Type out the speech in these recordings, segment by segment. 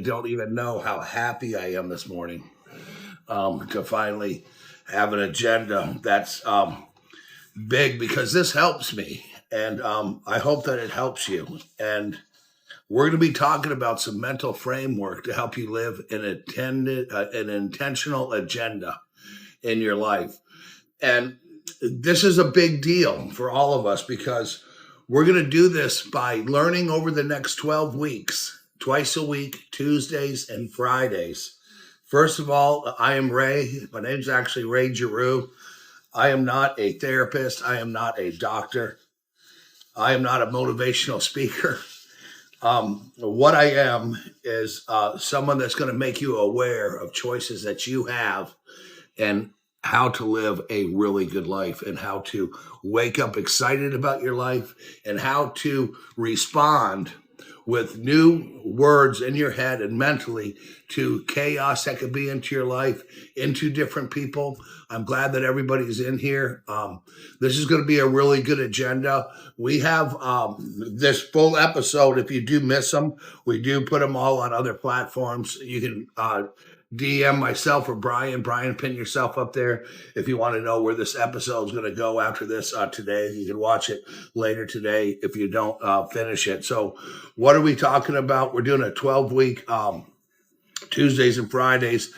don't even know how happy I am this morning to finally have an agenda that's big, because this helps me. And I hope that it helps you. And we're going to be talking about some mental framework to help you live an intentional agenda in your life. And this is a big deal for all of us, because we're going to do this by learning over the next 12 weeks, twice a week, Tuesdays and Fridays. First of all, I am Ray. My name's actually Ray Giroux. I am not a therapist. I am not a doctor. I am not a motivational speaker. What I am is someone that's going to make you aware of choices that you have and how to live a really good life, and how to wake up excited about your life, and how to respond with new words in your head and mentally to chaos that could be into your life, into different people. I'm glad that everybody's in here. This is going to be a really good agenda. We have this full episode. If you do miss them, we do put them all on other platforms. You can DM myself or Brian. Brian, pin yourself up there if you want to know where this episode is going to go after this today. You can watch it later today if you don't finish it. So what are we talking about? We're doing a 12-week Tuesdays and Fridays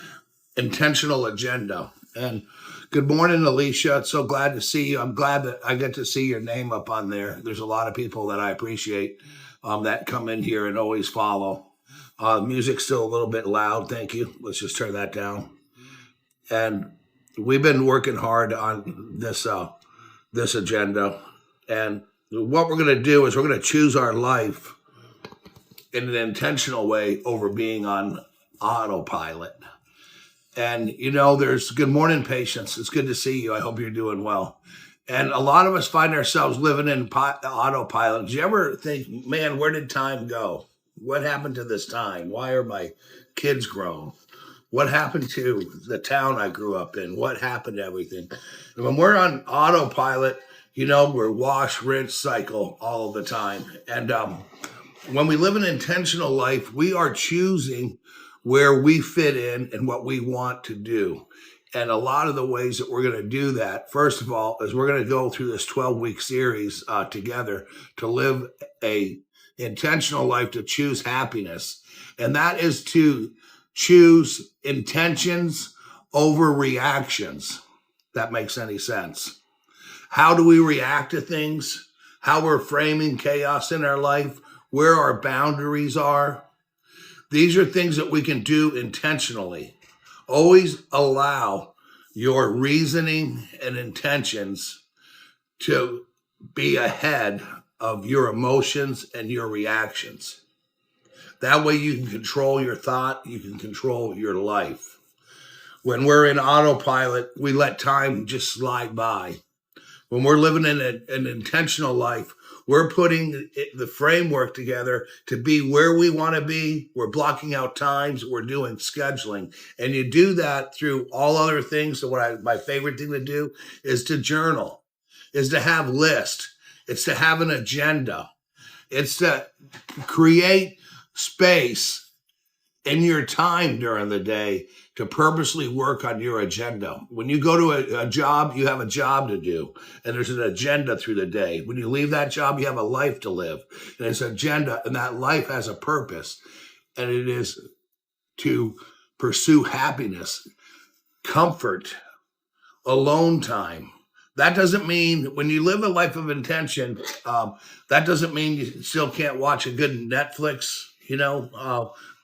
intentional agenda. And good morning, Alicia. It's so glad to see you. I'm glad that I get to see your name up on there. There's a lot of people that I appreciate that come in here and always follow. Music's still a little bit loud. Thank you. Let's just turn that down. And we've been working hard on this agenda. And what we're going to do is we're going to choose our life in an intentional way over being on autopilot. And, there's good morning, patience. It's good to see you. I hope you're doing well. And a lot of us find ourselves living in autopilot. Do you ever think, man, where did time go? What happened to this time? Why are my kids grown? What happened to the town I grew up in? What happened to everything? And when we're on autopilot, we're wash, rinse, cycle all of the time. And when we live an intentional life, we are choosing where we fit in and what we want to do. And a lot of the ways that we're going to do that, first of all, is we're going to go through this 12-week series together to live a intentional life, to choose happiness. And that is to choose intentions over reactions. That makes any sense. How do we react to things? How we're framing chaos in our life? Where our boundaries are? These are things that we can do intentionally. Always allow your reasoning and intentions to be ahead of your emotions and your reactions. That way you can control your thought, you can control your life. When we're in autopilot, we let time just slide by. When we're living in an intentional life, we're putting the framework together to be where we want to be. We're blocking out times. We're doing scheduling. And you do that through all other things. So my favorite thing to do is to journal, is to have lists. It's to have an agenda. It's to create space in your time during the day to purposely work on your agenda. When you go to a job, you have a job to do, and there's an agenda through the day. When you leave that job, you have a life to live, and it's an agenda, and that life has a purpose, and it is to pursue happiness, comfort, alone time. That doesn't mean when you live a life of intention, that doesn't mean you still can't watch a good Netflix,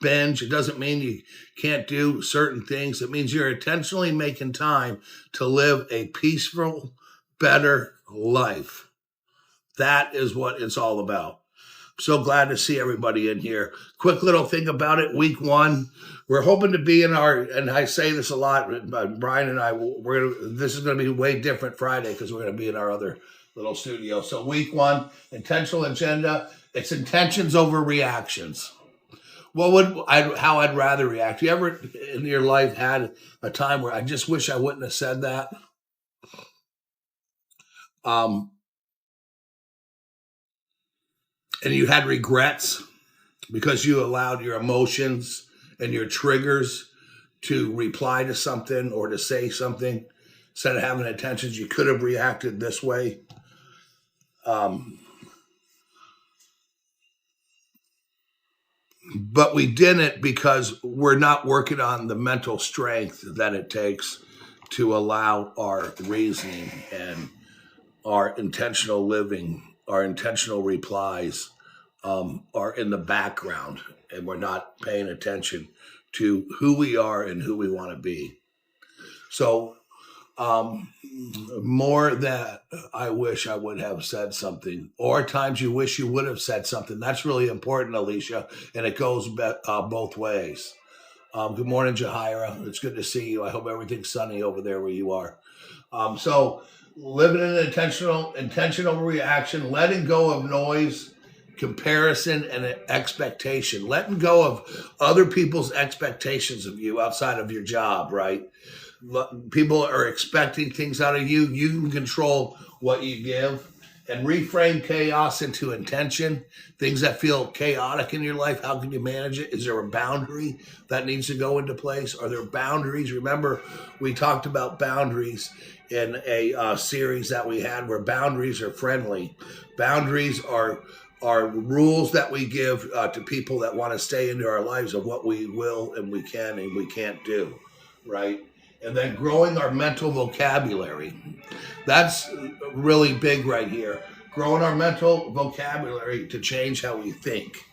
binge. It doesn't mean you can't do certain things. It means you're intentionally making time to live a peaceful, better life. That is what it's all about. So glad to see everybody in here. Quick little thing about it. Week 1, we're hoping to be in our, and I say this a lot, Brian and I, this is going to be way different Friday because we're going to be in our other little studio. So week 1, intentional agenda. It's intentions over reactions. How I'd rather react. You ever in your life had a time where I just wish I wouldn't have said that? And you had regrets, because you allowed your emotions and your triggers to reply to something or to say something instead of having intentions. You could have reacted this way. Um, but we didn't because we're not working on the mental strength that it takes to allow our reasoning and our intentional living, our intentional replies are in the background, and we're not paying attention to who we are and who we want to be. So, um, more that I wish I would have said something, or times you wish you would have said something. That's really important, Alicia, and it goes both ways. Good morning, Jahira. It's good to see you. I hope everything's sunny over there where you are. So living in an intentional reaction, letting go of noise, comparison, and expectation, letting go of other people's expectations of you outside of your job, right? People are expecting things out of you. You can control what you give and reframe chaos into intention. Things that feel chaotic in your life, how can you manage it? Is there a boundary that needs to go into place? Are there boundaries? Remember, we talked about boundaries in a series that we had where boundaries are friendly. Boundaries are rules that we give to people that want to stay into our lives of what we will and we can and we can't do, right? And then growing our mental vocabulary. That's really big right here. Growing our mental vocabulary to change how we think.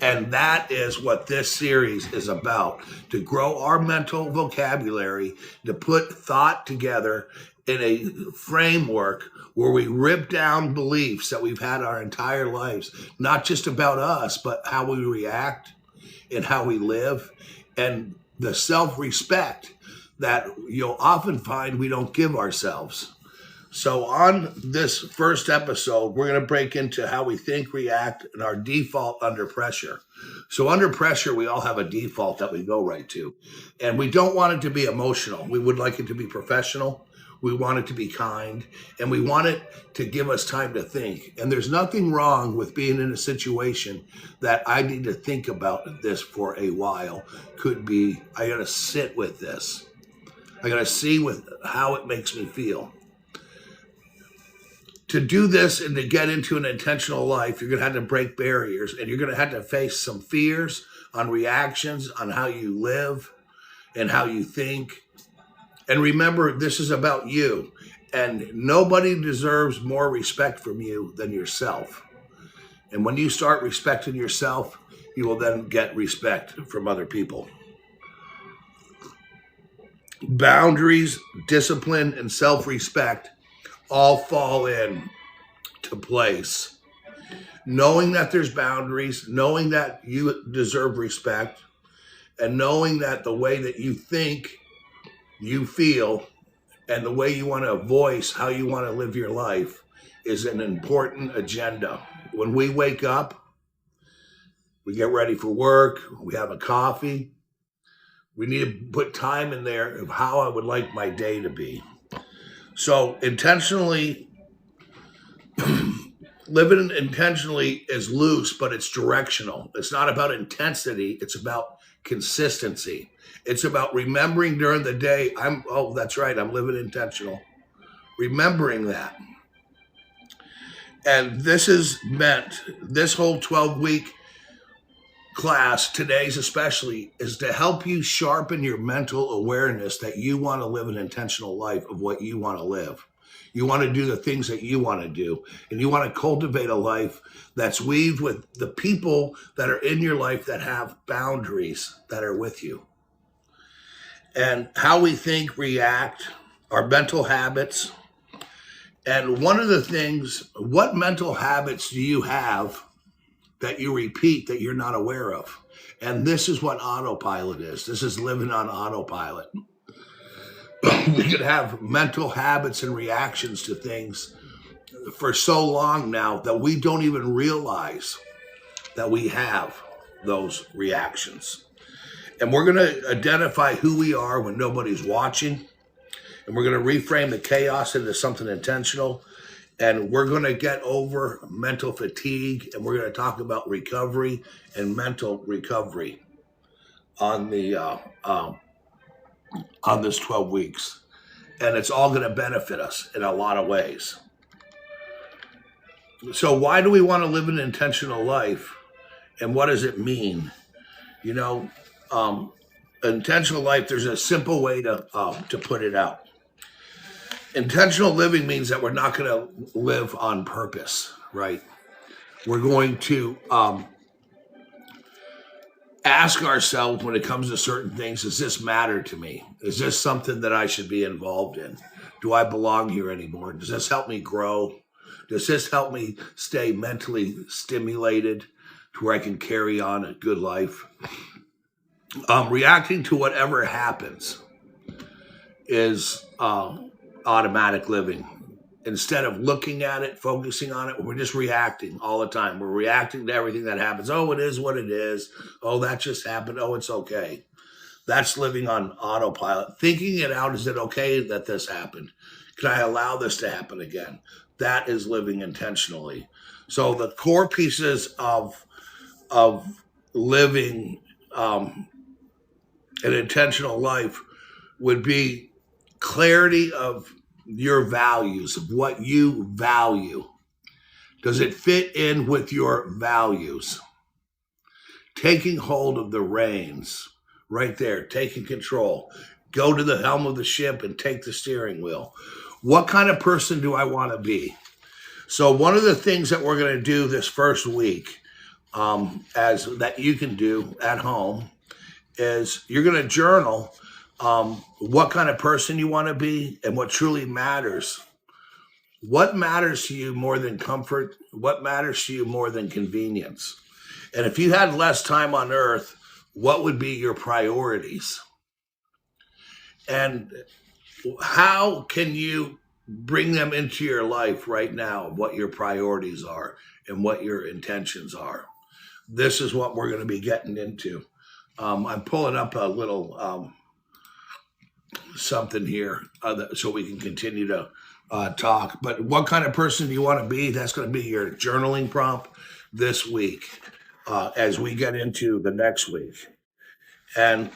And that is what this series is about, to grow our mental vocabulary, to put thought together in a framework where we rip down beliefs that we've had our entire lives, not just about us, but how we react and how we live, and the self-respect that you'll often find we don't give ourselves. So on this first episode, we're going to break into how we think, react, and our default under pressure. So under pressure, we all have a default that we go right to. And we don't want it to be emotional. We would like it to be professional. We want it to be kind. And we want it to give us time to think. And there's nothing wrong with being in a situation that I need to think about this for a while. Could be, I got to sit with this. I got to see with how it makes me feel. To do this and to get into an intentional life, you're going to have to break barriers, and you're going to have to face some fears on reactions, on how you live and how you think. And remember, this is about you, and nobody deserves more respect from you than yourself. And when you start respecting yourself, you will then get respect from other people. Boundaries, discipline, and self-respect all fall in to place. Knowing that there's boundaries, knowing that you deserve respect, and knowing that the way that you think, you feel, and the way you want to voice how you want to live your life is an important agenda. When we wake up, we get ready for work, we have a coffee, we need to put time in there of how I would like my day to be. So intentionally, living intentionally is loose, but it's directional. It's not about intensity. It's about consistency. It's about remembering during the day, that's right, I'm living intentional. Remembering that. And this is meant, this whole 12-week class, today's especially, is to help you sharpen your mental awareness that you want to live an intentional life of what you want to live. You want to do the things that you want to do, and you want to cultivate a life that's weaved with the people that are in your life that have boundaries that are with you. And how we think, react, our mental habits. And one of the things, what mental habits do you have that you repeat that you're not aware of? And this is what autopilot is. This is living on autopilot. We could have mental habits and reactions to things for so long now that we don't even realize that we have those reactions. And we're going to identify who we are when nobody's watching. And we're going to reframe the chaos into something intentional. And we're going to get over mental fatigue, and we're going to talk about recovery and mental recovery on the on this 12 weeks. And it's all going to benefit us in a lot of ways. So why do we want to live an intentional life, and what does it mean? You know, um, intentional life, there's a simple way to put it out. Intentional living means that we're not going to live on purpose, right? We're going to ask ourselves when it comes to certain things, does this matter to me? Is this something that I should be involved in? Do I belong here anymore? Does this help me grow? Does this help me stay mentally stimulated to where I can carry on a good life? Reacting to whatever happens is automatic living. Instead of looking at it, focusing on it, we're just reacting all the time. We're reacting to everything that happens. Oh, it is what it is. Oh, that just happened. Oh, it's okay. That's living on autopilot. Thinking it out, is it okay that this happened? Can I allow this to happen again? That is living intentionally. So the core pieces of living an intentional life would be clarity of your values, of what you value. Does it fit in with your values? Taking hold of the reins, right there, taking control. Go to the helm of the ship and take the steering wheel. What kind of person do I want to be? So one of the things that we're going to do this first week, as that you can do at home, is you're going to journal what kind of person you want to be and what truly matters. What matters to you more than comfort? What matters to you more than convenience? And if you had less time on earth, what would be your priorities? And how can you bring them into your life right now, what your priorities are and what your intentions are? This is what we're going to be getting into. I'm pulling up a little something here so we can continue to talk. But what kind of person do you want to be? That's going to be your journaling prompt this week as we get into the next week. And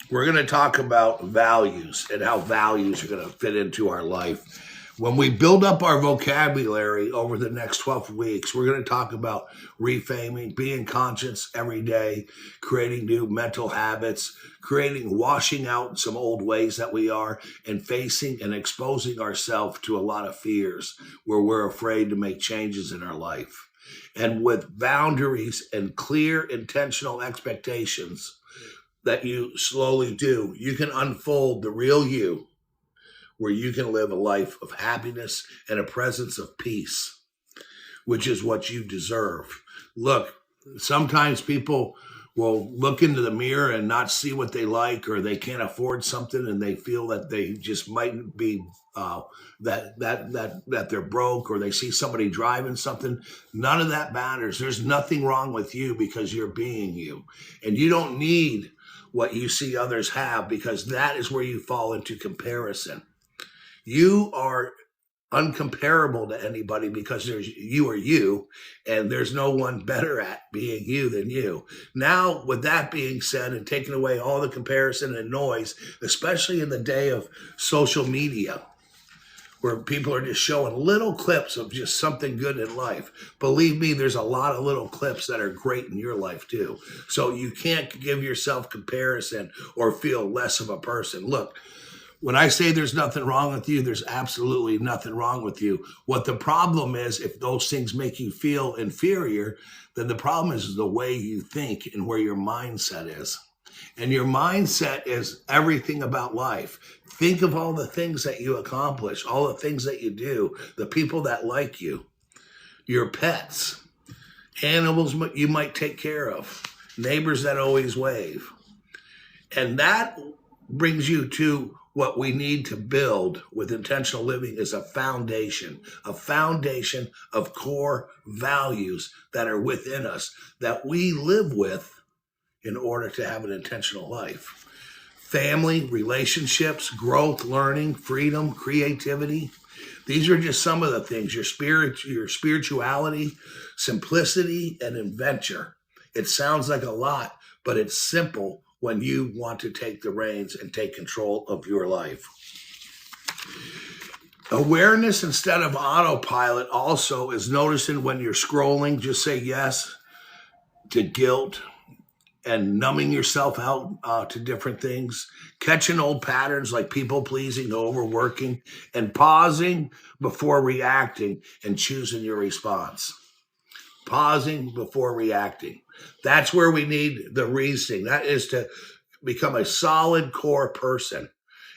we're going to talk about values and how values are going to fit into our life. When we build up our vocabulary over the next 12 weeks, we're going to talk about reframing, being conscious every day, creating new mental habits, washing out some old ways that we are, and facing and exposing ourselves to a lot of fears where we're afraid to make changes in our life. And with boundaries and clear intentional expectations that you slowly do, you can unfold the real you, where you can live a life of happiness and a presence of peace, which is what you deserve. Look, sometimes people will look into the mirror and not see what they like, or they can't afford something and they feel that they just might be that they're broke, or they see somebody driving something. None of that matters. There's nothing wrong with you because you're being you, and you don't need what you see others have, because that is where you fall into comparison. You are uncomparable to anybody because you are you, and there's no one better at being you than you. Now, with that being said, and taking away all the comparison and noise, especially in the day of social media, where people are just showing little clips of just something good in life. Believe me, there's a lot of little clips that are great in your life too. So you can't give yourself comparison or feel less of a person. Look, when I say there's nothing wrong with you, there's absolutely nothing wrong with you. What the problem is, if those things make you feel inferior, then the problem is the way you think and where your mindset is. And your mindset is everything about life. Think of all the things that you accomplish, all the things that you do, the people that like you, your pets, animals you might take care of, neighbors that always wave. And that brings you to what we need to build with intentional living is a foundation of core values that are within us that we live with in order to have an intentional life. Family, relationships, growth, learning, freedom, creativity. These are just some of the things: your spirituality, simplicity, and adventure. It sounds like a lot, but it's simple when you want to take the reins and take control of your life. Awareness instead of autopilot also is noticing when you're scrolling, just say yes to guilt and numbing yourself out to different things, catching old patterns like people pleasing, overworking, and pausing before reacting and choosing your response. Pausing before reacting. That's where we need the reasoning. That is to become a solid core person.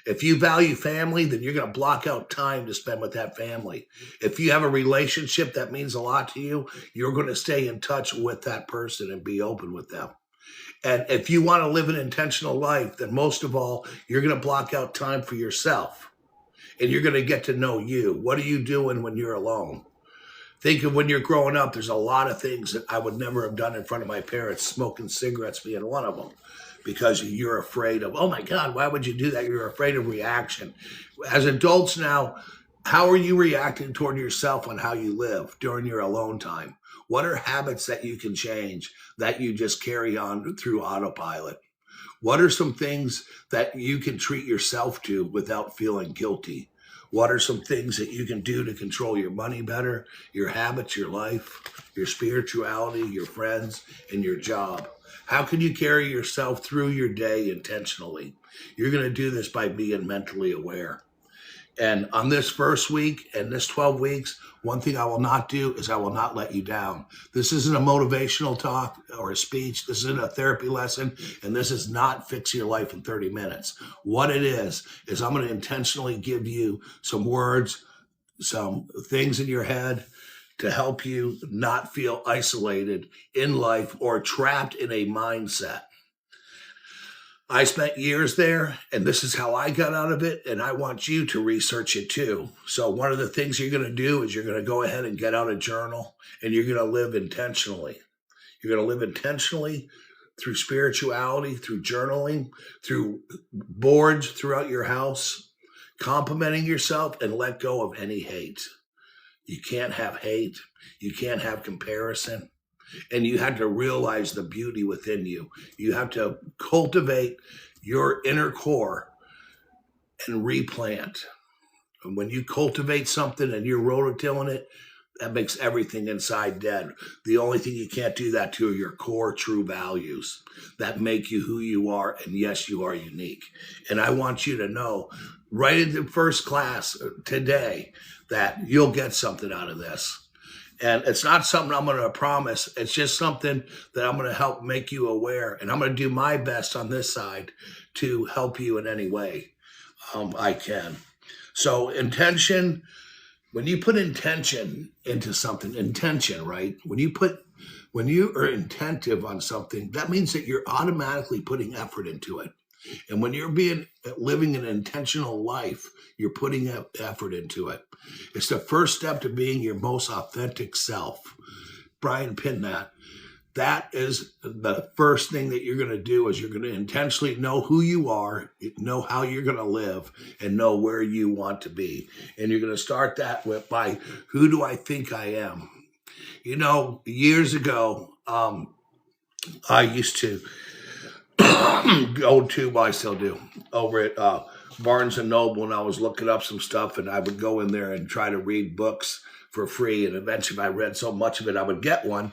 If you value family, then you're going to block out time to spend with that family. If you have a relationship that means a lot to you, you're going to stay in touch with that person and be open with them. And if you want to live an intentional life, then most of all, you're going to block out time for yourself. And you're going to get to know you. What are you doing when you're alone? Think of when you're growing up, there's a lot of things that I would never have done in front of my parents, smoking cigarettes being one of them, because you're afraid of, oh my God, why would you do that? You're afraid of reaction. As adults now, how are you reacting toward yourself on how you live during your alone time? What are habits that you can change that you just carry on through autopilot? What are some things that you can treat yourself to without feeling guilty? What are some things that you can do to control your money better, your habits, your life, your spirituality, your friends, and your job? How can you carry yourself through your day intentionally? You're going to do this by being mentally aware. And on this first week and this 12 weeks, one thing I will not do is I will not let you down. This isn't a motivational talk or a speech. This isn't a therapy lesson. And this is not fix your life in 30 minutes. What it is I'm going to intentionally give you some words, some things in your head to help you not feel isolated in life or trapped in a mindset. I spent years there, and this is how I got out of it, and I want you to research it too. So one of the things you're going to do is you're going to go ahead and get out a journal, and you're going to live intentionally. You're going to live intentionally through spirituality, through journaling, through boards throughout your house, complimenting yourself, and let go of any hate. You can't have hate. You can't have comparison. And you have to realize the beauty within you. You have to cultivate your inner core and replant. And when you cultivate something and you're rototilling it, that makes everything inside dead. The only thing you can't do that to are your core true values that make you who you are. And yes, you are unique. And I want you to know right in the first class today that you'll get something out of this. And it's not something I'm going to promise. It's just something that I'm going to help make you aware. And I'm going to do my best on this side to help you in any way I can. So intention, when you put intention into something, intention, right? When you are intentive on something, that means that you're automatically putting effort into it. And when you're living an intentional life, you're putting effort into it. It's the first step to being your most authentic self. Brian pinned that. That is the first thing that you're going to do is you're going to intentionally know who you are, know how you're going to live, and know where you want to be. And you're going to start that by who do I think I am? You know, years ago, I used to go to, well, I still do, over at Barnes and Noble, and I was looking up some stuff, and I would go in there and try to read books for free. And eventually, if I read so much of it, I would get one.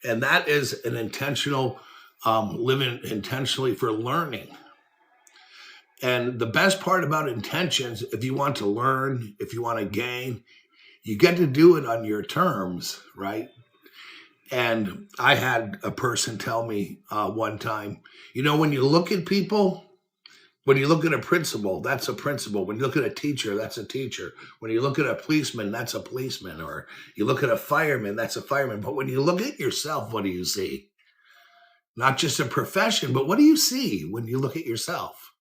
And that is an intentional living intentionally for learning. And the best part about intentions, if you want to learn, if you want to gain, you get to do it on your terms, right? And I had a person tell me one time, you know, when you look at people, when you look at a principal, that's a principal. When you look at a teacher, that's a teacher. When you look at a policeman, that's a policeman. Or you look at a fireman, that's a fireman. But when you look at yourself, what do you see? Not just a profession, but what do you see when you look at yourself?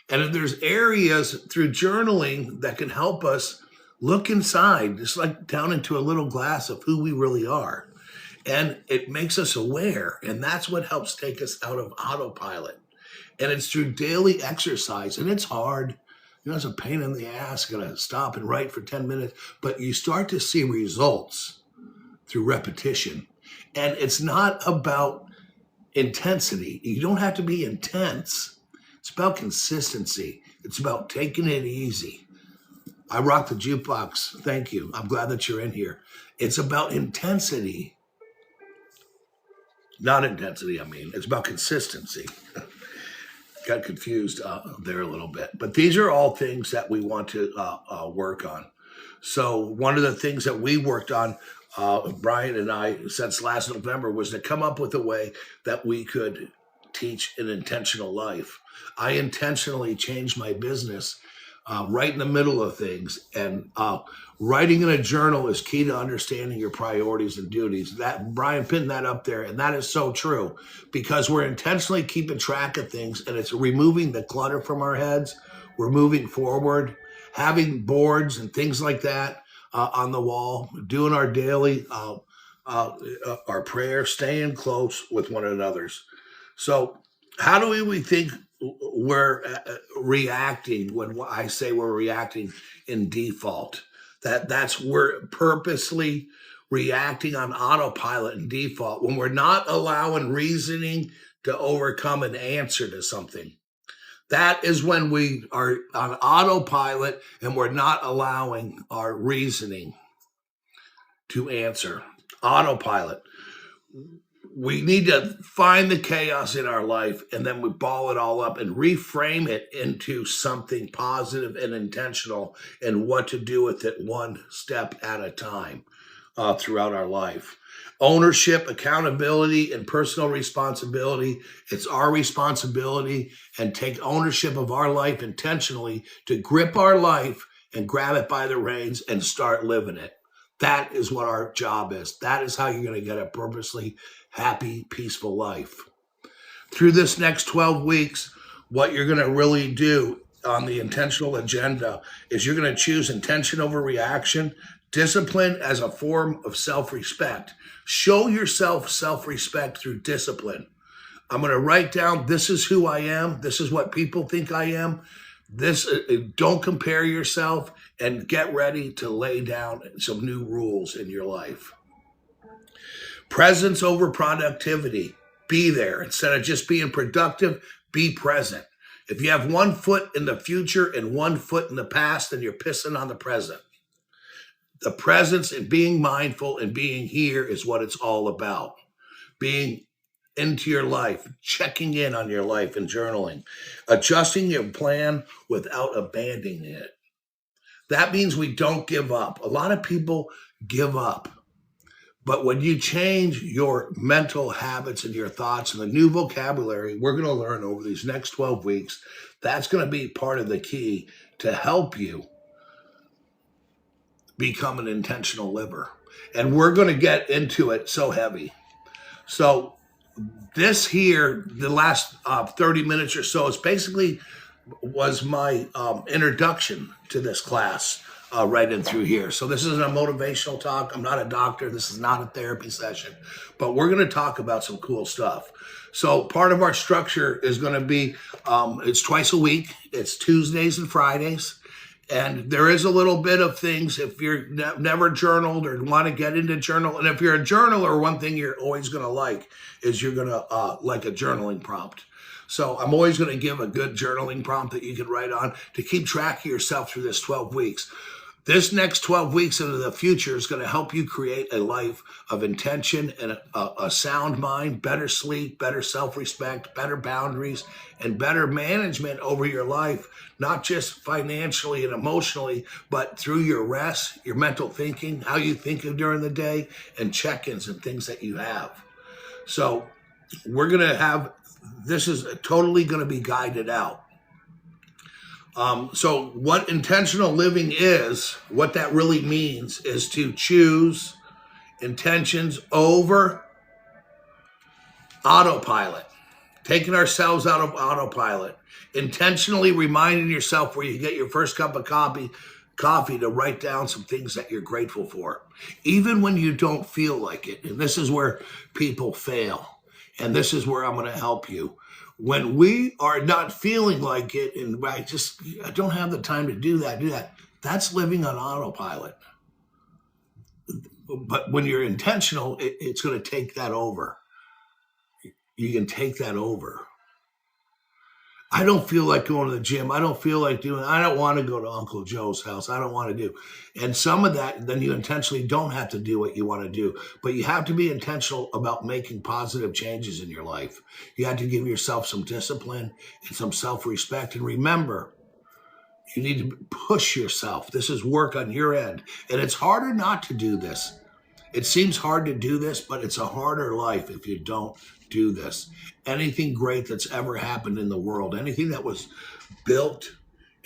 And if there's areas through journaling that can help us look inside, just like down into a little glass of who we really are. And it makes us aware. And that's what helps take us out of autopilot. And it's through daily exercise. And it's hard. It's a pain in the ass, gonna stop and write for 10 minutes, but you start to see results through repetition. And it's not about intensity. You don't have to be intense. It's about consistency. It's about taking it easy. I rock the jukebox. Thank you. I'm glad that you're in here. It's about intensity. Not intensity, I mean. It's about consistency. Got confused there a little bit. But these are all things that we want to work on. So one of the things that we worked on, Brian and I, since last November, was to come up with a way that we could teach an intentional life. I intentionally changed my business right in the middle of things. And writing in a journal is key to understanding your priorities and duties. That Brian pinned that up there, and that is so true, because we're intentionally keeping track of things, and it's removing the clutter from our heads. We're moving forward, having boards and things like that on the wall, doing our daily, our prayer, staying close with one another's. So how do we think we're reacting when I say we're reacting in default? That's we're purposely reacting on autopilot and default when we're not allowing reasoning to overcome an answer to something. That is when we are on autopilot and we're not allowing our reasoning to answer. Autopilot. We need to find the chaos in our life, and then we ball it all up and reframe it into something positive and intentional, and what to do with it one step at a time throughout our life. Ownership, accountability, and personal responsibility. It's our responsibility, and take ownership of our life intentionally to grip our life and grab it by the reins and start living it. That is what our job is. That is how you're going to get a purposely happy, peaceful life. Through this next 12 weeks, what you're going to really do on the intentional agenda is you're going to choose intention over reaction, discipline as a form of self-respect. Show yourself self-respect through discipline. I'm going to write down, this is who I am. This is what people think I am. Don't compare yourself, and get ready to lay down some new rules in your life. Presence over productivity. Be there. Instead of just being productive, be present. If you have 1 foot in the future and 1 foot in the past, then you're pissing on the present. The presence and being mindful and being here is what it's all about. Being into your life, checking in on your life and journaling, adjusting your plan without abandoning it. That means we don't give up. A lot of people give up. But when you change your mental habits and your thoughts and the new vocabulary we're going to learn over these next 12 weeks, that's going to be part of the key to help you become an intentional liver. And we're going to get into it so heavy. So this here, the last 30 minutes or so, is basically was my introduction to this class right in through here. So this isn't a motivational talk. I'm not a doctor. This is not a therapy session, but we're going to talk about some cool stuff. So part of our structure is going to be, it's twice a week. It's Tuesdays and Fridays. And there is a little bit of things if you're never journaled or want to get into journal. And if you're a journaler, one thing you're always going to like is you're going to like a journaling prompt. So I'm always going to give a good journaling prompt that you can write on to keep track of yourself through this 12 weeks. This next 12 weeks into the future is going to help you create a life of intention and a sound mind, better sleep, better self-respect, better boundaries, and better management over your life, not just financially and emotionally, but through your rest, your mental thinking, how you think of during the day, and check-ins and things that you have. So we're going to have, this is totally going to be guided out. So what intentional living is, what that really means is to choose intentions over autopilot, taking ourselves out of autopilot, intentionally reminding yourself where you get your first cup of coffee to write down some things that you're grateful for, even when you don't feel like it. And this is where people fail. And this is where I'm going to help you. When we are not feeling like it, and I don't have the time to do that. That's living on autopilot. But when you're intentional, it's going to take that over. You can take that over. I don't feel like going to the gym. I don't want to go to Uncle Joe's house. I don't want to do. And some of that, then you intentionally don't have to do what you want to do. But you have to be intentional about making positive changes in your life. You have to give yourself some discipline and some self-respect. And remember, you need to push yourself. This is work on your end. And it's harder not to do this. It seems hard to do this, but it's a harder life if you don't do this. Anything great that's ever happened in the world, anything that was built,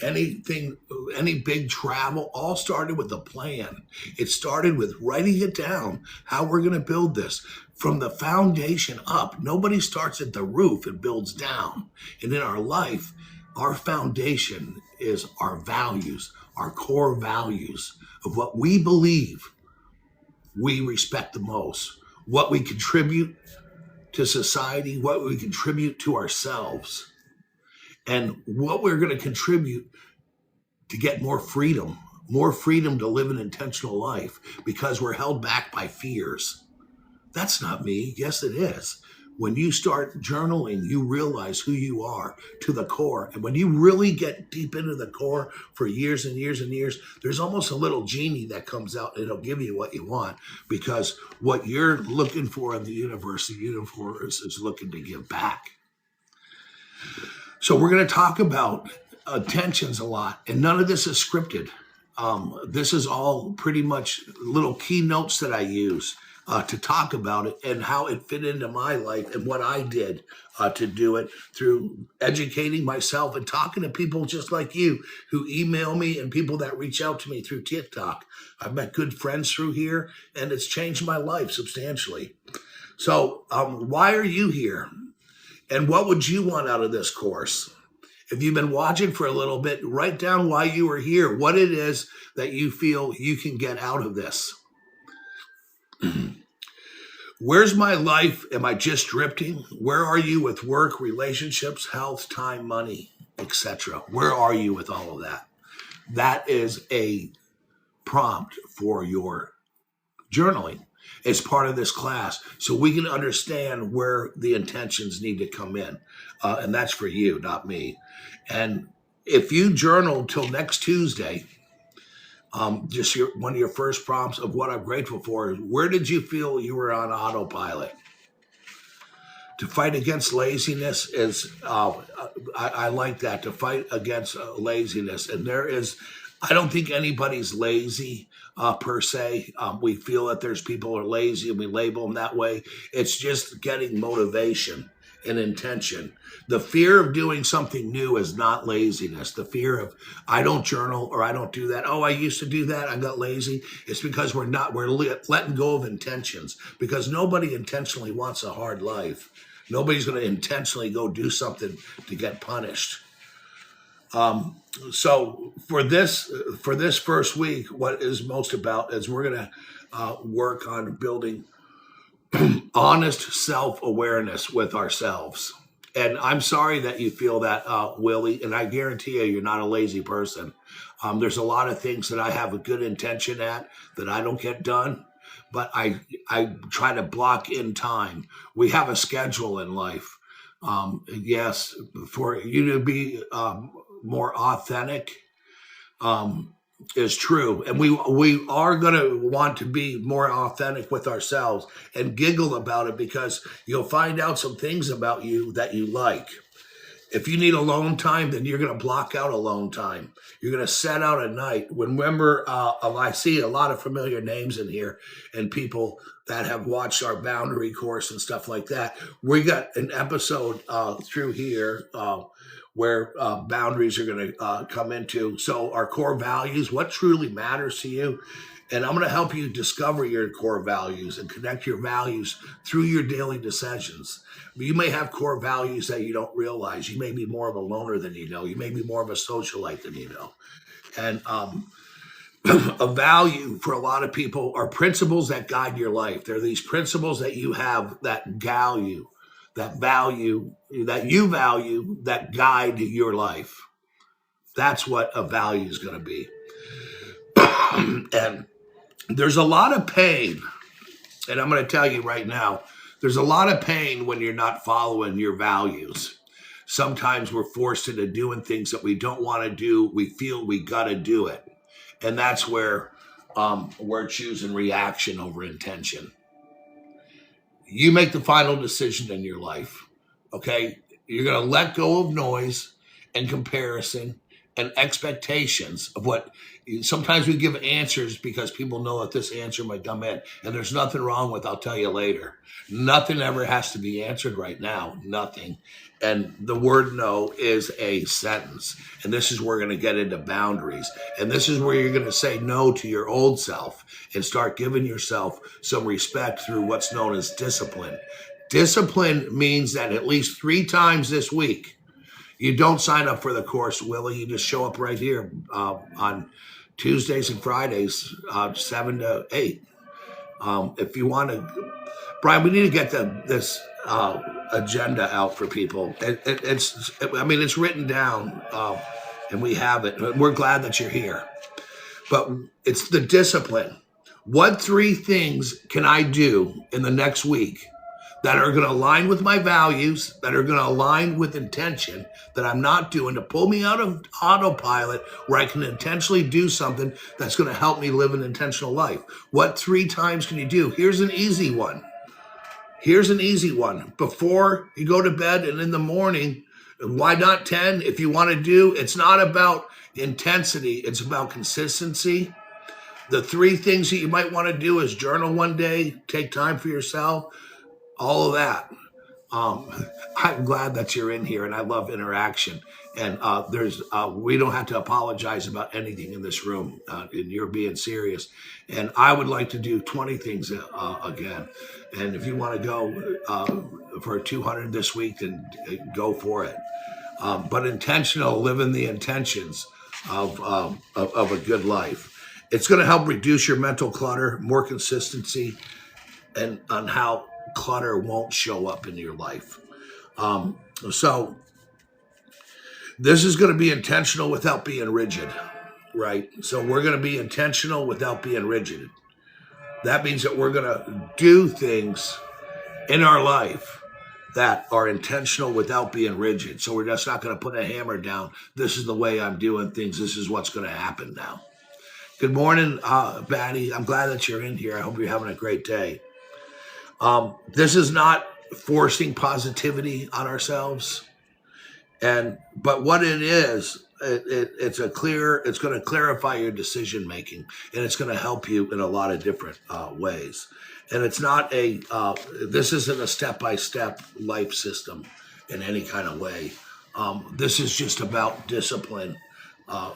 anything, any big travel, all started with a plan. It started with writing it down, how we're going to build this from the foundation up. Nobody starts at the roof and builds down. And in our life, our foundation is our values, our core values of what we believe we respect the most, what we contribute to society, what we contribute to ourselves, and what we're going to contribute to get more freedom to live an intentional life because we're held back by fears. That's not me. Yes, it is. When you start journaling, you realize who you are to the core. And when you really get deep into the core for years and years and years, there's almost a little genie that comes out and it'll give you what you want because what you're looking for in the universe is looking to give back. So we're going to talk about intentions a lot, and none of this is scripted. This is all pretty much little keynotes that I use to talk about it and how it fit into my life and what I did to do it through educating myself and talking to people just like you who email me and people that reach out to me through TikTok. I've met good friends through here, and it's changed my life substantially. So why are you here? And what would you want out of this course? If you've been watching for a little bit, write down why you are here, what it is that you feel you can get out of this. Where's my life? Am I just drifting? Where are you with work, relationships, health, time, money, etc.? Where are you with all of that? That is a prompt for your journaling as part of this class so we can understand where the intentions need to come in. And that's for you, not me. And if you journal till next Tuesday, one of your first prompts of what I'm grateful for is where did you feel you were on autopilot? To fight against laziness is, I like that, to fight against laziness. And I don't think anybody's lazy per se. We feel that there's people who are lazy and we label them that way. It's just getting motivation and intention. The fear of doing something new is not laziness. The fear of, I don't journal or I don't do that. Oh, I used to do that. I got lazy. It's because we're letting go of intentions because nobody intentionally wants a hard life. Nobody's going to intentionally go do something to get punished. So for this first week, what is most about is we're going to work on building honest self-awareness with ourselves. And I'm sorry that you feel that, Willie, and I guarantee you're not a lazy person. There's a lot of things that I have a good intention at that I don't get done, but I try to block in time. We have a schedule in life. Yes, for you to be more authentic is true. And we are going to want to be more authentic with ourselves and giggle about it because you'll find out some things about you that you like. If you need alone time, then you're going to block out alone time. You're going to set out a night. Remember, I see a lot of familiar names in here and people that have watched our boundary course and stuff like that. We got an episode through here where boundaries are going to come into. So our core values, what truly matters to you. And I'm going to help you discover your core values and connect your values through your daily decisions. You may have core values that you don't realize. You may be more of a loner than you know. You may be more of a socialite than you know. And a value for a lot of people are principles that guide your life. They're these principles that you have that guide you, that value, that you value, that guide your life. That's what a value is going to be. And there's a lot of pain. And I'm going to tell you right now, there's a lot of pain when you're not following your values. Sometimes we're forced into doing things that we don't want to do. We feel we got to do it. And that's where we're choosing reaction over intention. You make the final decision in your life. Okay. You're going to let go of noise and comparison and expectations of what sometimes we give answers because people know that this answer might come in. And there's nothing wrong with, I'll tell you later. Nothing ever has to be answered right now. Nothing. And the word no is a sentence. And this is where we're going to get into boundaries. And this is where you're going to say no to your old self and start giving yourself some respect through what's known as discipline. Discipline means that at least 3 times this week, you don't sign up for the course, Willie. You just show up right here on Tuesdays and Fridays, 7 to 8. If you want to, Brian, we need to get this agenda out for people. It's written down, and we have it. We're glad that you're here. But it's the discipline. What 3 things can I do in the next week that are going to align with my values, that are going to align with intention, that I'm not doing to pull me out of autopilot where I can intentionally do something that's going to help me live an intentional life? What 3 times can you do? Here's an easy one. Before you go to bed and in the morning, why not 10? If you want to do, it's not about intensity, it's about consistency. The 3 things that you might want to do is journal one day, take time for yourself, all of that. I'm glad that you're in here, and I love interaction. And we don't have to apologize about anything in this room, and you're being serious. And I would like to do 20 things again. And if you want to go for 200 this week, then go for it. But intentional, living the intentions of a good life. It's going to help reduce your mental clutter, more consistency, and on how clutter won't show up in your life. So this is going to be intentional without being rigid, right? So we're going to be intentional without being rigid. That means that we're going to do things in our life that are intentional without being rigid. So we're just not going to put a hammer down. This is the way I'm doing things. This is what's going to happen now. Good morning, Batty. I'm glad that you're in here. I hope you're having a great day. This is not forcing positivity on ourselves. But what it is, it's going to clarify your decision making, and it's going to help you in a lot of different ways. And it's not this isn't a step-by-step life system in any kind of way. This is just about discipline.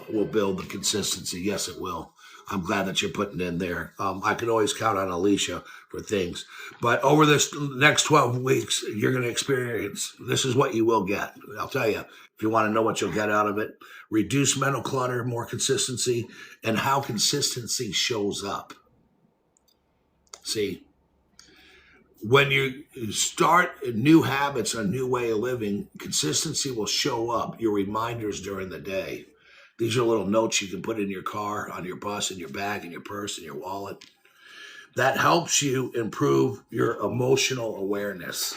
Will build the consistency. Yes, it will. I'm glad that you're putting in there. I can always count on Alicia for things. But over this next 12 weeks, you're going to experience, this is what you will get. I'll tell you, if you want to know what you'll get out of it, reduce mental clutter, more consistency, and how consistency shows up. See, when you start new habits, a new way of living, consistency will show up, your reminders during the day. These are little notes you can put in your car, on your bus, in your bag, in your purse, in your wallet. That helps you improve your emotional awareness.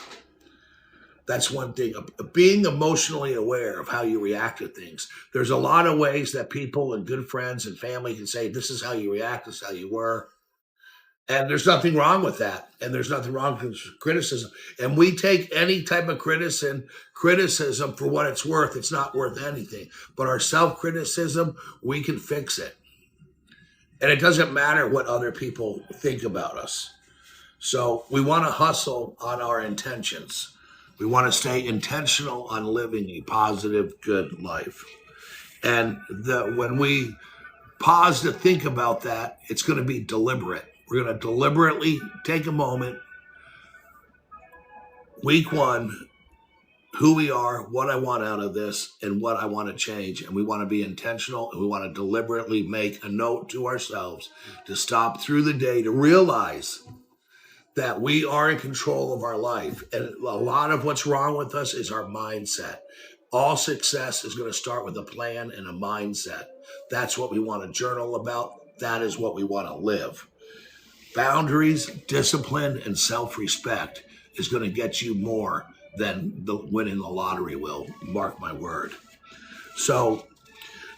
That's one thing. Being emotionally aware of how you react to things. There's a lot of ways that people and good friends and family can say, this is how you react, this is how you were. And there's nothing wrong with that. And there's nothing wrong with criticism. And we take any type of criticism for what it's worth. It's not worth anything. But our self-criticism, we can fix it. And it doesn't matter what other people think about us. So we want to hustle on our intentions. We want to stay intentional on living a positive, good life. And when we pause to think about that, it's going to be deliberate. We're going to deliberately take a moment, week 1, who we are, what I want out of this, and what I want to change. And we want to be intentional, and we want to deliberately make a note to ourselves to stop through the day to realize that we are in control of our life. And a lot of what's wrong with us is our mindset. All success is going to start with a plan and a mindset. That's what we want to journal about. That is what we want to live. Boundaries, discipline, and self-respect is going to get you more than winning the lottery will. Mark my word. So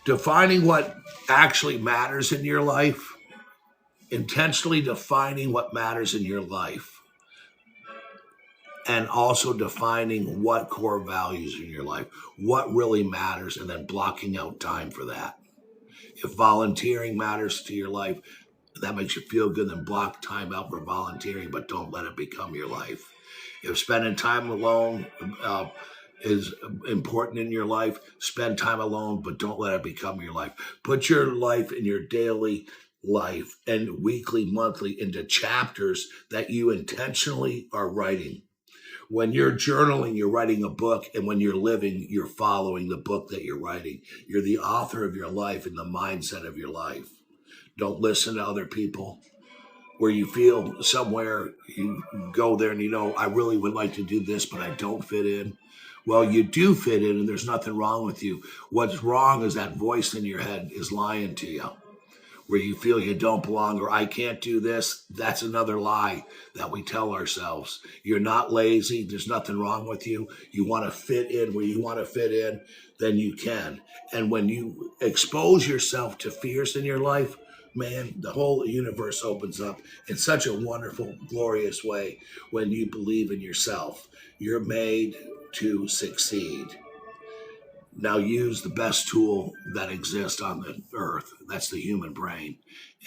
defining what actually matters in your life, intentionally defining what matters in your life, and also defining what core values in your life, what really matters, and then blocking out time for that. If volunteering matters to your life, that makes you feel good, then block time out for volunteering, but don't let it become your life. If spending time alone is important in your life, spend time alone, but don't let it become your life. Put your life in your daily life and weekly, monthly into chapters that you intentionally are writing. When you're journaling, you're writing a book, and when you're living, you're following the book that you're writing. You're the author of your life and the mindset of your life. Don't listen to other people. Where you feel somewhere, you go there and I really would like to do this, but I don't fit in. Well, you do fit in, and there's nothing wrong with you. What's wrong is that voice in your head is lying to you, where you feel you don't belong or I can't do this. That's another lie that we tell ourselves. You're not lazy. There's nothing wrong with you. You want to fit in where you want to fit in, then you can. And when you expose yourself to fears in your life, man, the whole universe opens up in such a wonderful, glorious way when you believe in yourself. You're made to succeed. Now use the best tool that exists on the earth. That's the human brain.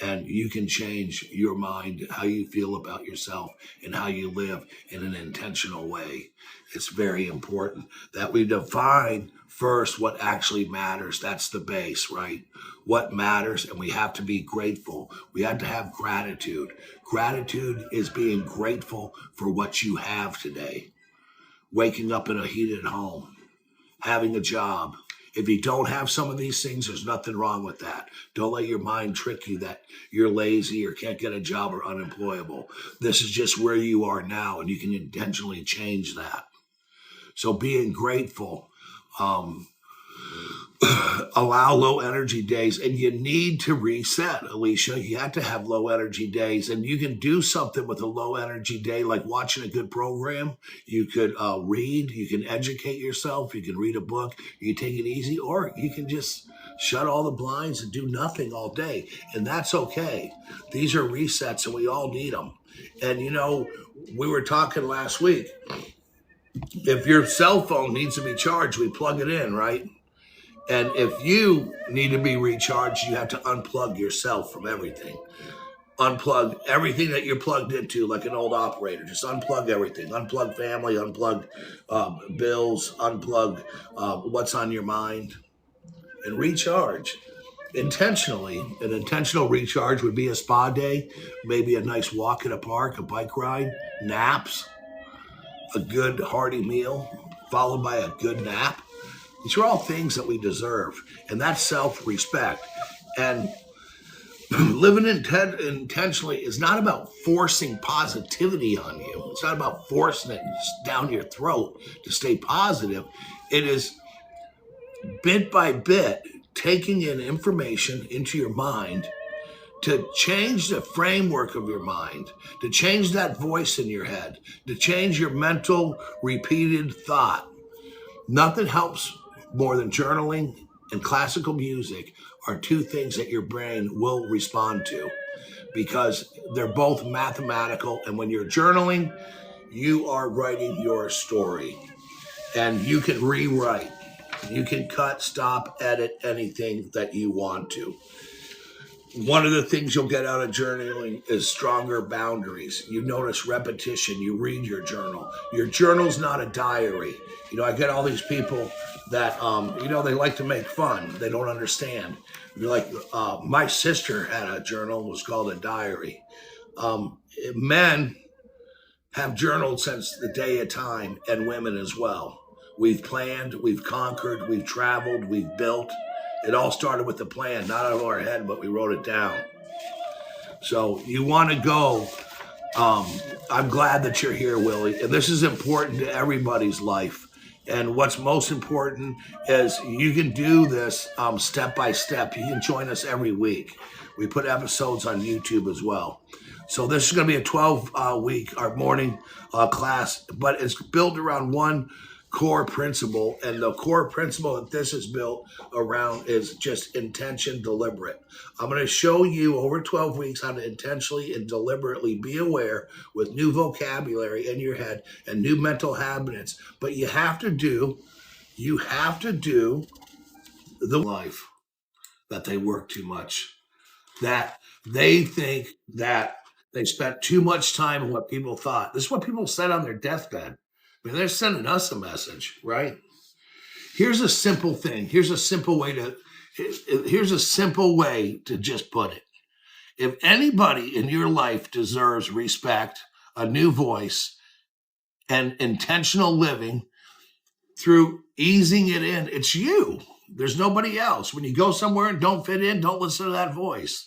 And you can change your mind, how you feel about yourself and how you live in an intentional way. It's very important that we define first what actually matters. That's the base, right? What matters, and we have to be grateful. We have to have gratitude. Gratitude is being grateful for what you have today. Waking up in a heated home, having a job. If you don't have some of these things, there's nothing wrong with that. Don't let your mind trick you that you're lazy or can't get a job or unemployable. This is just where you are now, and you can intentionally change that. So being grateful, allow low energy days, and you need to reset, Alicia. You have to have low energy days, and you can do something with a low energy day, like watching a good program. You could read, you can educate yourself, you can read a book, you can take it easy, or you can just shut all the blinds and do nothing all day, and that's okay. These are resets, and we all need them. And we were talking last week, if your cell phone needs to be charged, we plug it in, right? And if you need to be recharged, you have to unplug yourself from everything. Unplug everything that you're plugged into, like an old operator. Just unplug everything. Unplug family, unplug bills, unplug what's on your mind, and recharge intentionally. An intentional recharge would be a spa day, maybe a nice walk in a park, a bike ride, naps, a good hearty meal, followed by a good nap. These are all things that we deserve, and that's self-respect. And living intentionally is not about forcing positivity on you. It's not about forcing it down your throat to stay positive. It is bit by bit taking in information into your mind to change the framework of your mind, to change that voice in your head, to change your mental repeated thought. Nothing helps more than journaling and classical music are two things that your brain will respond to because they're both mathematical. And when you're journaling, you are writing your story, and you can rewrite. You can cut, stop, edit anything that you want to. One of the things you'll get out of journaling is stronger boundaries. You notice repetition. You read your journal. Your journal's not a diary. I get all these people that, they like to make fun. They don't understand. You're like, my sister had a journal. It was called a diary. Men have journaled since the day of time, and women as well. We've planned, we've conquered, we've traveled, we've built. It all started with the plan, not out of our head, but we wrote it down. So you want to go Um, I'm glad that you're here, Willie. And this is important to everybody's life. And what's most important is you can do this step by step. You can join us every week. We put episodes on YouTube as well. So this is going to be a 12 week, our morning class, but it's built around one core principle. And the core principle that this is built around is just intention deliberate. I'm going to show you over 12 weeks how to intentionally and deliberately be aware with new vocabulary in your head and new mental habits. But you have to do the life that they work too much, that they think that they spent too much time on what people thought. This is what people said on their deathbed. I mean, they're sending us a message, right? Here's a simple thing. Here's a simple way to just put it. If anybody in your life deserves respect, a new voice, and intentional living through easing it in, it's you. There's nobody else. When you go somewhere and don't fit in, don't listen to that voice.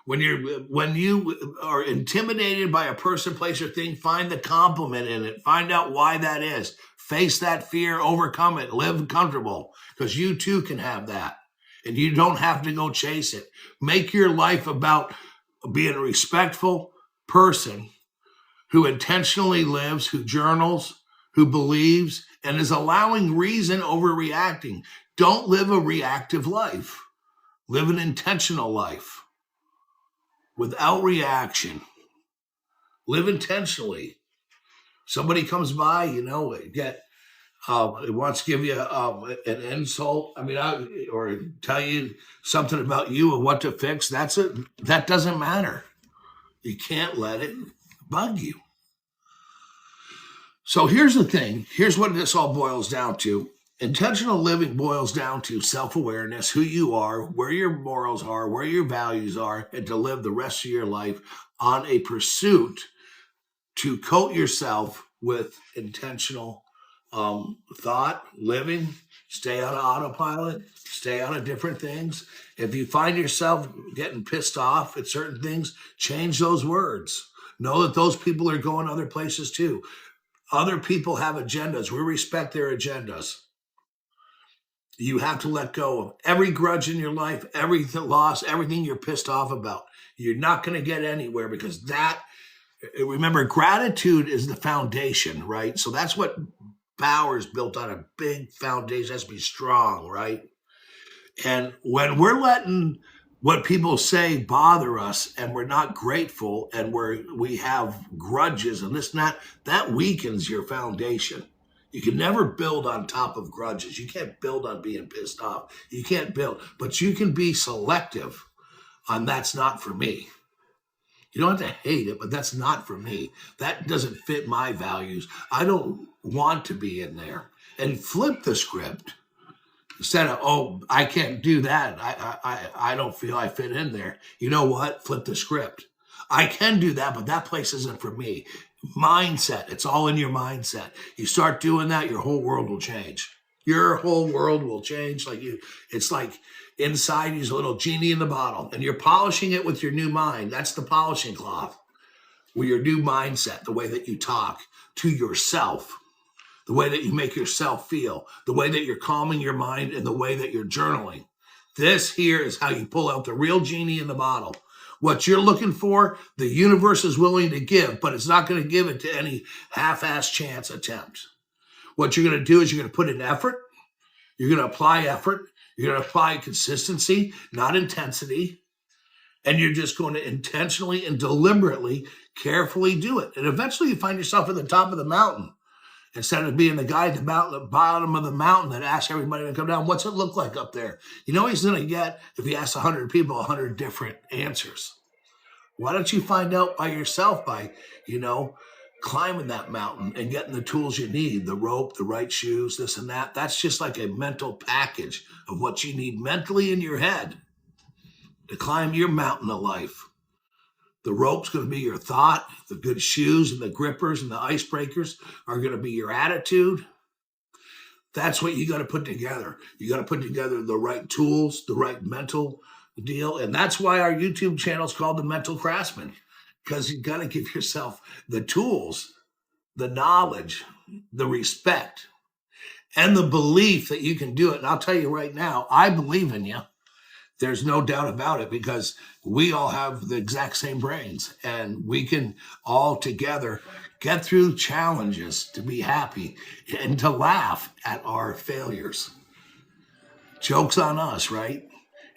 When you are intimidated by a person, place, or thing, find the compliment in it. Find out why that is. Face that fear, overcome it, live comfortable, because you too can have that. And you don't have to go chase it. Make your life about being a respectful person who intentionally lives, who journals, who believes, and is allowing reason over reacting. Don't live a reactive life. Live an intentional life without reaction. Live intentionally. Somebody comes by, it wants to give you an insult. Or tell you something about you and what to fix. That doesn't matter. You can't let it bug you. So here's the thing. Here's what this all boils down to. Intentional living boils down to self-awareness, who you are, where your morals are, where your values are, and to live the rest of your life on a pursuit to coat yourself with intentional thought, living, stay on autopilot, stay on to different things. If you find yourself getting pissed off at certain things, change those words. Know that those people are going other places too. Other people have agendas. We respect their agendas. You have to let go of every grudge in your life, every loss, everything you're pissed off about. You're not going to get anywhere because remember, gratitude is the foundation, right? So that's what power is built on, a big foundation. It has to be strong, right? And when we're letting what people say bother us and we're not grateful and we have grudges and this and that weakens your foundation. You can never build on top of grudges. You can't build on being pissed off. You can't build, but you can be selective on that's not for me. You don't have to hate it, but that's not for me. That doesn't fit my values. I don't want to be in there. And flip the script. Instead of, oh, I can't do that. I don't feel I fit in there. You know what? Flip the script. I can do that, but that place isn't for me. Mindset. It's all in your mindset. You start doing that, your whole world will change. Your whole world will change. It's like inside you's a little genie in the bottle, and you're polishing it with your new mind. That's the polishing cloth. With your new mindset, the way that you talk to yourself, the way that you make yourself feel, the way that you're calming your mind, and the way that you're journaling. This here is how you pull out the real genie in the bottle. What you're looking for, the universe is willing to give, but it's not going to give it to any half-ass chance attempt. What you're going to do is you're going to put in effort. You're going to apply effort. You're going to apply consistency, not intensity. And you're just going to intentionally and deliberately, carefully do it. And eventually you find yourself at the top of the mountain. Instead of being the guy at the bottom of the mountain that asks everybody to come down, what's it look like up there? You know he's going to get, if he asks 100 people, 100 different answers. Why don't you find out by yourself by, climbing that mountain and getting the tools you need, the rope, the right shoes, this and that. That's just like a mental package of what you need mentally in your head to climb your mountain of life. The rope's going to be your thought. The good shoes and the grippers and the icebreakers are going to be your attitude. That's what you got to put together. You got to put together the right tools, the right mental deal. And that's why our YouTube channel is called The Mental Craftsman. because you got to give yourself the tools, the knowledge, the respect, and the belief that you can do it. And I'll tell you right now, I believe in you. There's no doubt about it, because we all have the exact same brains, and we can all together get through challenges to be happy and to laugh at our failures. Joke's on us, right?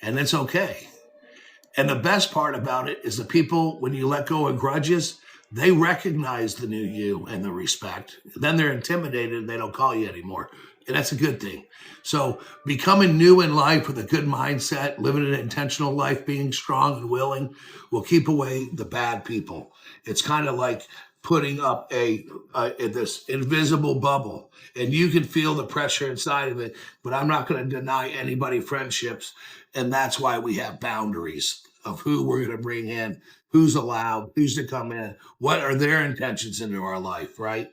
And it's okay. And the best part about it is the people, when you let go of grudges, they recognize the new you and the respect. Then they're intimidated and they don't call you anymore. And that's a good thing. So becoming new in life with a good mindset, living an intentional life, being strong and willing will keep away the bad people. It's kind of like putting up this invisible bubble, and you can feel the pressure inside of it, but I'm not going to deny anybody friendships. And that's why we have boundaries of who we're going to bring in, who's allowed, who's to come in, what are their intentions into our life, right?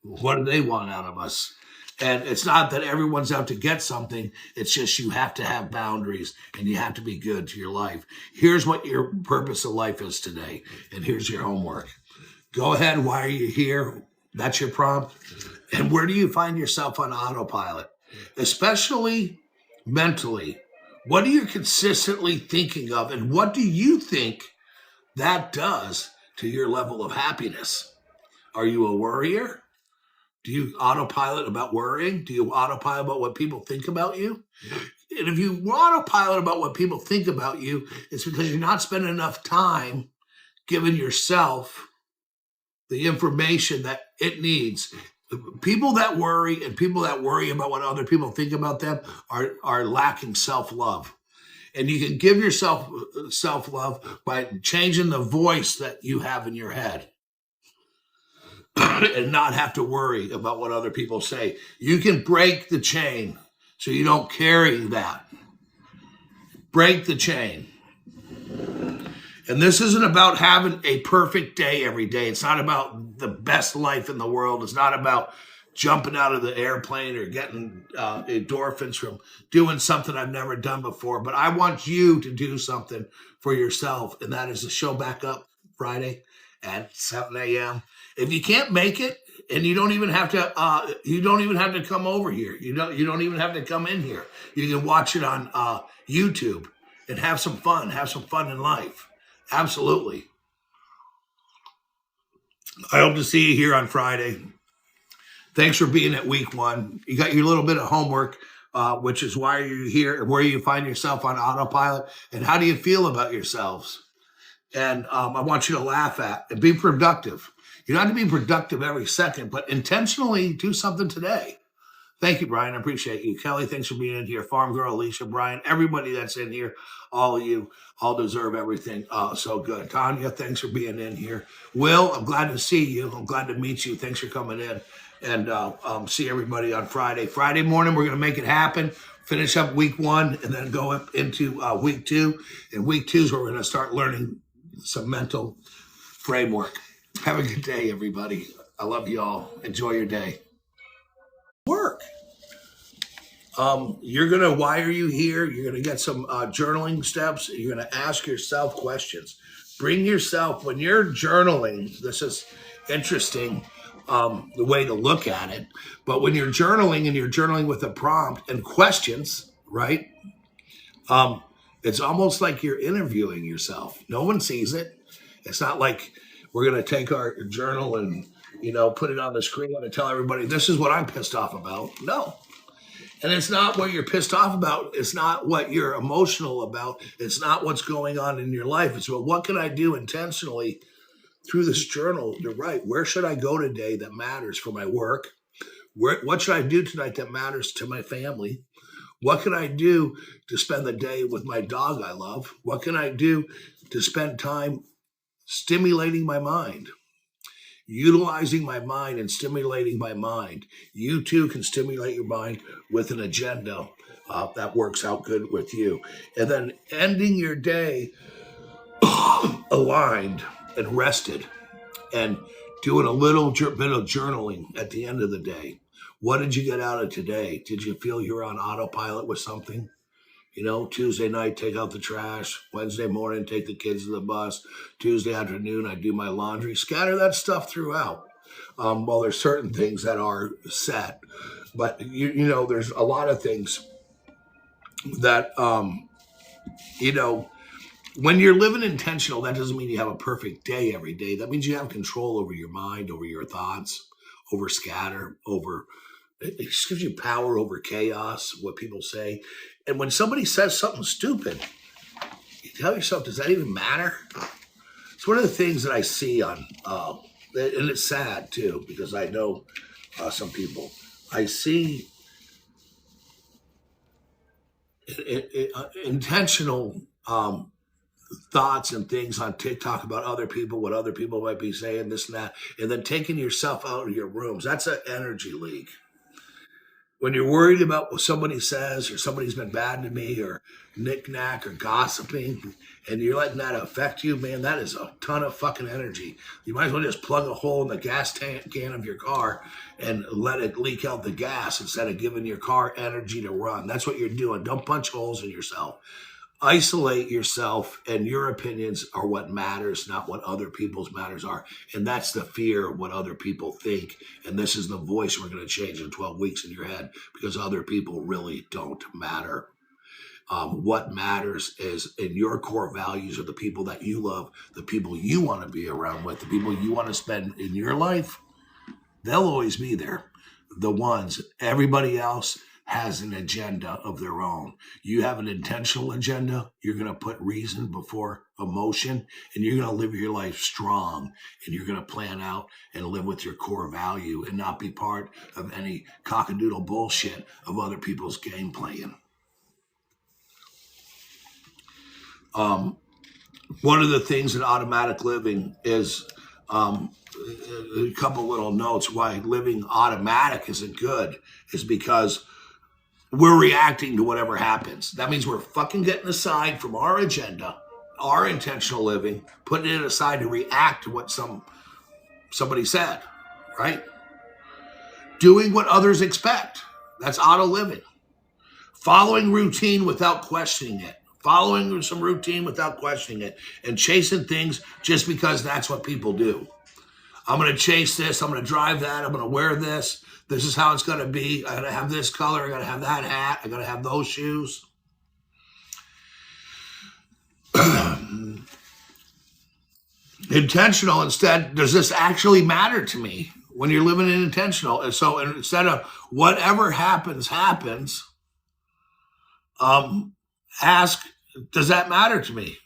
What do they want out of us? And it's not that everyone's out to get something. It's just you have to have boundaries and you have to be good to your life. Here's what your purpose of life is today. And here's your homework. Go ahead. Why are you here? That's your prompt. And where do you find yourself on autopilot? Especially mentally. What are you consistently thinking of? And what do you think that does to your level of happiness? Are you a worrier? Do you autopilot about worrying? Do you autopilot about what people think about you? And if you autopilot about what people think about you, it's because you're not spending enough time giving yourself the information that it needs. People that worry and people that worry about what other people think about them are lacking self-love. And you can give yourself self-love by changing the voice that you have in your head. And not have to worry about what other people say. You can break the chain so you don't carry that. Break the chain. And this isn't about having a perfect day every day. It's not about the best life in the world. It's not about jumping out of the airplane or getting endorphins from doing something I've never done before. But I want you to do something for yourself, and that is to show back up Friday at 7 a.m. If you can't make it, and you don't even have to come over here. You don't even have to come in here. You can watch it on YouTube and have some fun. Have some fun in life. Absolutely. I hope to see you here on Friday. Thanks for being at week one. You got your little bit of homework, which is why you're here and where you find yourself on autopilot, and how do you feel about yourselves. And I want you to laugh at and be productive. You don't have to be productive every second, but intentionally do something today. Thank you, Brian. I appreciate you. Kelly, thanks for being in here. Farm Girl, Alicia, Brian, everybody that's in here, all of you, all deserve everything. So good. Tanya, thanks for being in here. Will, I'm glad to see you. I'm glad to meet you. Thanks for coming in. And see everybody on Friday. Friday morning, we're going to make it happen. Finish up week one and then go up into week two. And week two is where we're going to start learning some mental framework. Have a good day, everybody. I love you all. Enjoy your day. Work. Why are you here? You're going to get some journaling steps. You're going to ask yourself questions. Bring yourself, when you're journaling, this is interesting, the way to look at it. But when you're journaling and you're journaling with a prompt and questions, right? It's almost like you're interviewing yourself. No one sees it. It's not like we're going to take our journal and, put it on the screen and tell everybody, this is what I'm pissed off about. No. And it's not what you're pissed off about. It's not what you're emotional about. It's not what's going on in your life. It's what can I do intentionally through this journal to write? Where should I go today that matters for my work? What should I do tonight that matters to my family? What can I do to spend the day with my dog I love? What can I do to spend time stimulating my mind? Utilizing my mind and stimulating my mind. You too can stimulate your mind with an agenda that works out good with you. And then ending your day aligned and rested and doing a little bit of journaling at the end of the day. What did you get out of today? Did you feel you're on autopilot with something? You know, Tuesday night, take out the trash. Wednesday morning, take the kids to the bus. Tuesday afternoon, I do my laundry. Scatter that stuff throughout. Well, there's certain things that are set, but you know, there's a lot of things that you know, when you're living intentional, that doesn't mean you have a perfect day every day. That means you have control over your mind, over your thoughts, over scatter, over it just gives you power over chaos, what people say. And when somebody says something stupid, you tell yourself, does that even matter? It's one of the things that I see on, and it's sad too, because I know some people. I see intentional thoughts and things on TikTok about other people, what other people might be saying, this and that, and then taking yourself out of your rooms. That's an energy leak. When you're worried about what somebody says or somebody's been bad to me or knick-knack or gossiping and you're letting that affect you, man, that is a ton of fucking energy. You might as well just plug a hole in the gas can of your car and let it leak out the gas instead of giving your car energy to run. That's what you're doing. Don't punch holes in yourself. Isolate yourself, and your opinions are what matters, not what other people's matters are. And that's the fear of what other people think. And this is the voice we're going to change in 12 weeks in your head, because other people really don't matter. What matters is in your core values are the people that you love, the people you want to be around with, the people you want to spend in your life. They'll always be there. The ones, everybody else has an agenda of their own. You have an intentional agenda. You're going to put reason before emotion, and you're going to live your life strong, and you're going to plan out and live with your core value and not be part of any cockadoodle bullshit of other people's game playing. One of the things in automatic living is a couple little notes why living automatic isn't good is because we're reacting to whatever happens. That means we're fucking getting aside from our agenda, our intentional living, putting it aside to react to what somebody said, right? Doing what others expect. That's auto living. Following routine without questioning it. Following some routine without questioning it. And chasing things just because that's what people do. I'm going to chase this. I'm going to drive that. I'm going to wear this. This is how it's going to be. I got to have this color. I got to have that hat. I got to have those shoes. Intentional instead, does this actually matter to me when you're living in intentional? And so instead of whatever happens, ask, does that matter to me?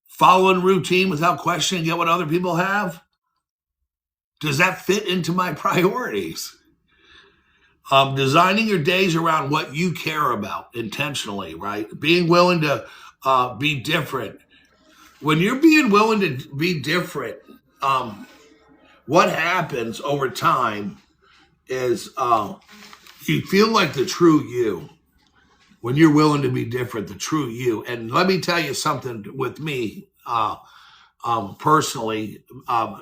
Following routine without questioning, get what other people have? Does that fit into my priorities? Designing your days around what you care about intentionally, right? Being willing to be different. When you're being willing to be different, what happens over time is you feel like the true you. When you're willing to be different, the true you. And let me tell you something with me personally,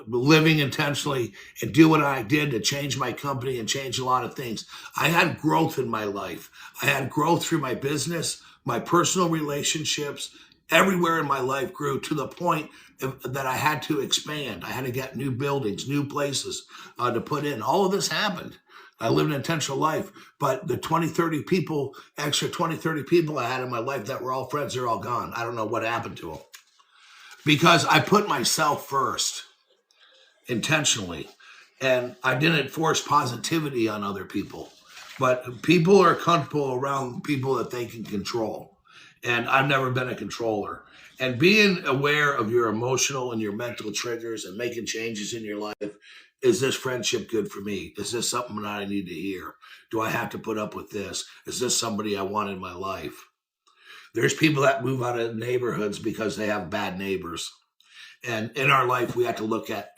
living intentionally and do what I did to change my company and change a lot of things. I had growth in my life. I had growth through my business, my personal relationships. Everywhere in my life grew to the point that I had to expand. I had to get new buildings, new places to put in. All of this happened. I lived an intentional life, but the 20, 30 people, extra 20, 30 people I had in my life that were all friends, they're all gone. I don't know what happened to them. Because I put myself first intentionally, and I didn't force positivity on other people. But people are comfortable around people that they can control. And I've never been a controller. And being aware of your emotional and your mental triggers and making changes in your life. Is this friendship good for me? Is this something that I need to hear? Do I have to put up with this? Is this somebody I want in my life? There's people that move out of neighborhoods because they have bad neighbors. And in our life, we have to look at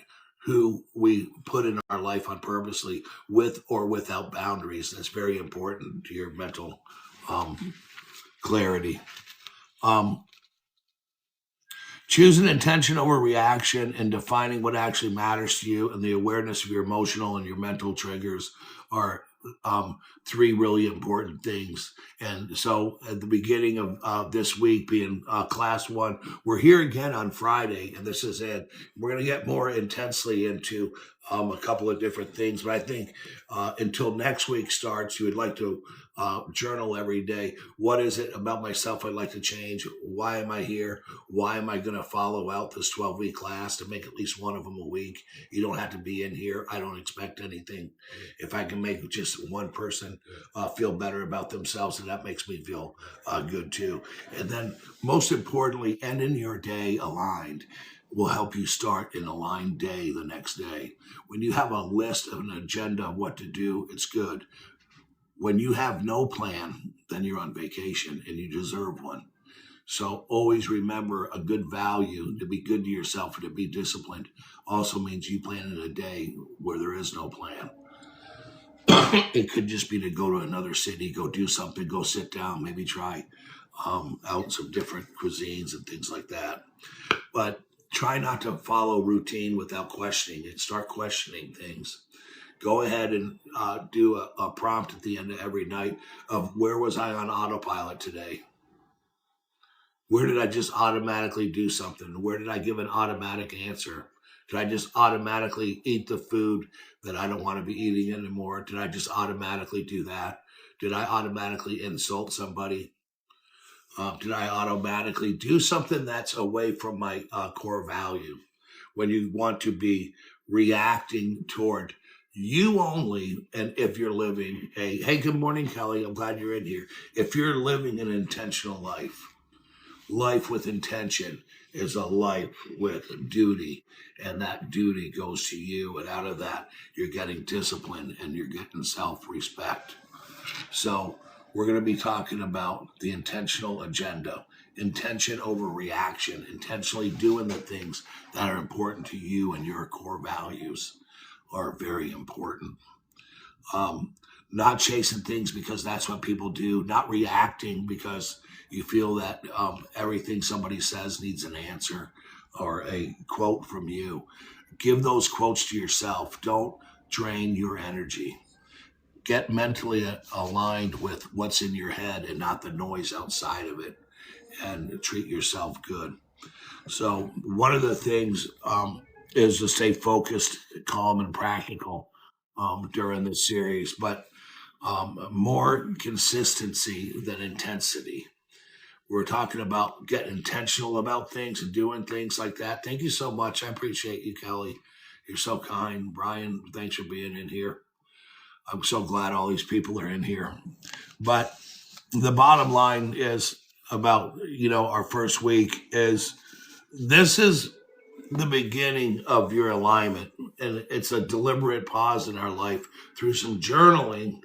who we put in our life on purposely, with or without boundaries. That's very important to your mental clarity. Choosing intention over reaction and defining what actually matters to you and the awareness of your emotional and your mental triggers are three really important things. And so at the beginning of this week, being class one, we're here again on Friday, and this is it. We're going to get more intensely into a couple of different things, but I think until next week starts, you would like to journal every day. What is it about myself I'd like to change? Why am I here? Why am I going to follow out this 12-week class to make at least one of them a week? You don't have to be in here. I don't expect anything. If I can make just one person feel better about themselves, and that makes me feel good too. And then most importantly, ending your day aligned will help you start an aligned day the next day. When you have a list of an agenda of what to do, it's good. When you have no plan, then you're on vacation and you deserve one. So always remember, a good value to be good to yourself and to be disciplined also means you plan in a day where there is no plan. It could just be to go to another city, go do something, go sit down, maybe try out some different cuisines and things like that. But try not to follow routine without questioning it. Start questioning things. Go ahead and do a prompt at the end of every night of, where was I on autopilot today? Where did I just automatically do something? Where did I give an automatic answer? Did I just automatically eat the food that I don't want to be eating anymore? Did I just automatically do that? Did I automatically insult somebody? Did I automatically do something that's away from my core value? When you want to be reacting toward you only, and if you're living hey, good morning, Kelly. I'm glad you're in here. If you're living an intentional life with intention is a life with duty, and that duty goes to you, and out of that you're getting discipline and you're getting self-respect. So we're going to be talking about the intentional agenda, intention over reaction, intentionally doing the things that are important to you, and your core values are very important. Not chasing things because that's what people do, not reacting because you feel that everything somebody says needs an answer or a quote from you. Give those quotes to yourself. Don't drain your energy. Get mentally aligned with what's in your head and not the noise outside of it, and treat yourself good. So one of the things is to stay focused, calm, and practical during this series, but more consistency than intensity. We're talking about getting intentional about things and doing things like that. Thank you so much. I appreciate you, Kelly. You're so kind. Brian, thanks for being in here. I'm so glad all these people are in here. But the bottom line is about, our first week is, this is the beginning of your alignment. And it's a deliberate pause in our life through some journaling,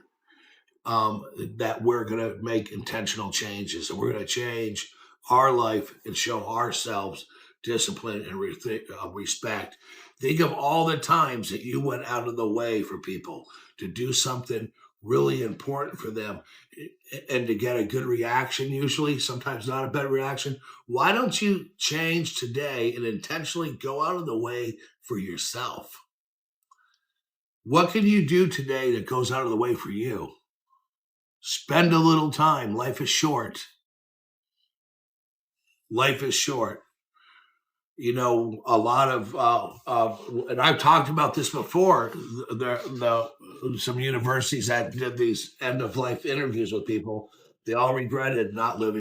that we're going to make intentional changes, and we're going to change our life and show ourselves discipline and respect. Think of all the times that you went out of the way for people to do something really important for them, and to get a good reaction, usually, sometimes not a better reaction. Why don't you change today and intentionally go out of the way for yourself? What can you do today that goes out of the way for you? Spend a little time. Life is short. Life is short. A lot of, and I've talked about this before. Some universities that did these end of life interviews with people, they all regretted not living